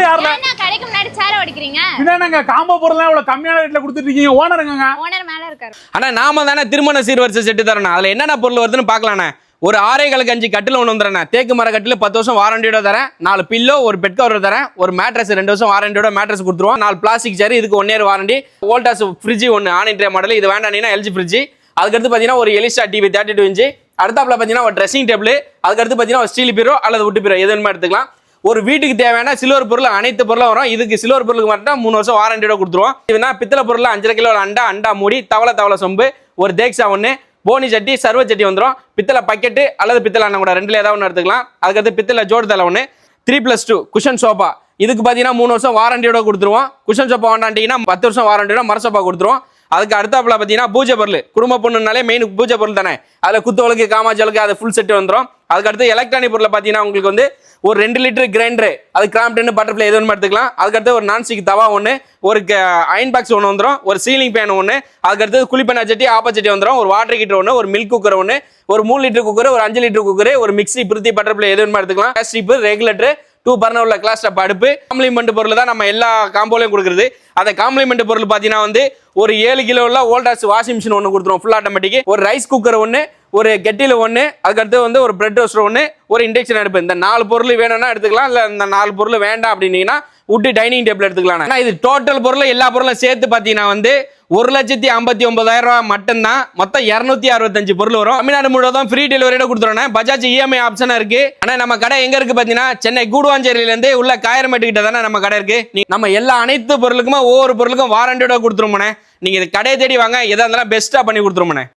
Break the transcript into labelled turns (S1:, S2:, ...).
S1: யாருல
S2: கடைக்கு முன்னாடி சேர ஓடிக்கிறீங்க?
S1: என்னங்க காம்போ பொருள்லாம் இவ்வளவு கம்மியான ரேட்ல கொடுத்துட்டு இருக்கீங்க? ஓனருங்க.
S2: ஓனர் மேல இருக்காரு.
S3: அண்ணா நாம தானே திருமண சீர்வரிசை செட்டு தரணும். அதுல என்னென்ன பொருள் வருதுன்னு பாக்கலாண்ணே. ஒரு 6.5 கட்டில ஒன்று வந்துடுறேன். தேக்கு மர கட்டில 10 வருஷம் வாரண்டியோட தரேன். 4 பில்லோ, ஒரு பெட் கவர் தரேன். ஒரு மேட்ரஸ் 2 வருஷம் வாரண்டியோட மேட்ரஸ் கொடுத்துருவோம். 4 பிளாஸ்டிக் சேர், இதுக்கு 1 இயர் வாரண்டி. வோல்டாஸ் ஃப்ரிட்ஜ் ஒன்று ஆன் ட்ரே மாடல், இது வேண்டாம் எல்ஜி ஃப்ரிட்ஜ். அதுக்கடுத்து பார்த்தீங்கன்னா ஒரு எலிசா டிவி 32 இன்ச்சு. அடுத்தாப்புல பார்த்தீங்கன்னா ஒரு ட்ரெஸ்ஸிங் டேபிள். அதுக்கடுத்து பார்த்தீங்கன்னா ஒரு ஸ்டீல் பீரோ அல்லது உட்டு பீரோ எது வேணுமா எடுத்துக்கலாம். ஒரு வீட்டுக்கு தேவையான சில்வர் பொருள் அனைத்து பொருளும் வரும். இதுக்கு சில்வர் பொருளுக்கு மட்டும் 3 வருஷம் வாரண்டியோட கொடுத்துருவோம். இதுனா பித்தளை பொருள் 5.5 கிலோ அண்டா மூடி, தவளை சொம்பு, ஒரு தேக்ஸா ஒன்று, போனி சட்டி, சர்வ சட்டி வந்துடும். பித்தளை பக்கெட்டு அல்லது பித்தளை அண்ணன் கூட ரெண்டுல ஏதாவது ஒன்று எடுத்துக்கலாம். அதுக்கடுத்து பித்தளை ஜோடு தலை ஒன்று, 3+2 குஷன் சோஃபா. இதுக்கு பார்த்தீங்கன்னா 3 வருஷம் வாரண்டியோட கொடுத்துருவோம். குஷன் சோஃபா வேண்டாண்டிங்கன்னா 10 வருஷம் வாரண்டியோட மர சோஃபா கொடுத்துருவோம். அதுக்கு அடுத்தாப்புல பார்த்தீங்கன்னா பூஜை பொருள், குடும்ப பொண்ணுனாலே மெயின் பூஜை பொருள் தானே. அதில் குத்தவளுக்கு காமாஜலுக்கு அது ஃபுல் செட் வந்துடும். அதுக்கடுத்து எலக்ட்ரானிக் பொருளை பார்த்தீங்கன்னா உங்களுக்கு வந்து ஒரு 2 லிட்டர் கிரைண்டரு, அது கிராம்ப்டன் பட்டர்ஃப்ளை எது ஒன்று எடுத்துக்கலாம். அதுக்கடுத்து ஒரு நான்ஸ்டிக் தவா ஒன்று, ஒரு அயன் பாக்ஸ் ஒன்று வந்துடும், ஒரு சீலிங் பேன் ஒன்று, அதுக்கடுத்து குளிப்பெண்ணெய் சட்டி ஆப்பச்சட்டி வந்துடும், ஒரு வாட்டர் ஹீட்டர் ஒன்று, ஒரு மில்க் குக்கர் ஒன்று, ஒரு 3 லிட்டர் குக்கர், ஒரு 5 லிட்டர் குக்கர், ஒரு மிக்ஸி பிரித்தி பட்டர்ஃப்ளை எது ஒன்று எடுத்துக்கலாம். ஸ்ட்ரிப்பு, ரெகுலேட்டர், 2 பர்னர் உள்ள கிளாஸ் டப் அடுப்பு. காம்ப்ளிமெண்ட் பொருள் தான் நம்ம எல்லா காம்போலையும் கொடுக்குறது. அந்த காம்ப்ளிமெண்ட் பொருள் பார்த்தீங்கன்னா வந்து ஒரு 7 கிலோ உள்ள வோல்டாஸ் வாஷிங் மிஷின் ஒன்று கொடுத்துருவோம் ஃபுல் ஆட்டோமேட்டிக். ஒரு ரைஸ் குக்கர் ஒன்று, ஒரு கெட்டில் ஒன்று, அதுக்கடுத்து வந்து ஒரு பிரெட் ரோஸ்டர் ஒன்று, ஒரு இண்டக்ஷன் அடுப்பு. இந்த 4 பொருள் வேணும்னா எடுத்துக்கலாம். இல்லை இந்த 4 பொருள் வேண்டாம் அப்படின்னீங்கன்னா உட்டு டைனிங் டேபிள் எடுத்துக்கலாம். இது டோட்டல் பொருள் எல்லா பொருளும் சேர்த்து பார்த்தீங்கன்னா வந்து 1,59,000 ரூபா மட்டும்தான். மொத்தம் 265 பொருள் வரும். தமிழ்நாடு முழுவதும் ஃப்ரீ டெலிவரியோட கொடுத்துருவோம். பஜாஜ் இஎம்ஐ ஆப்ஷன் இருக்கு. ஆனால் நம்ம கடை எங்க இருக்கு பார்த்தீங்கன்னா சென்னை கூடுவாஞ்சேரியிலேருந்து உள்ள காயரமேட்டு கிட்ட தானே நம்ம கடை இருக்கு. நம்ம எல்லா அனைத்து பொருளுக்குமே ஒவ்வொரு பொருளுக்கும் வாரண்டியோட கொடுத்துருவோம். நீங்க இது கடையை தேடி வாங்க, எதா இருந்தாலும் பெஸ்ட்டாக பண்ணி கொடுத்துருவோம்.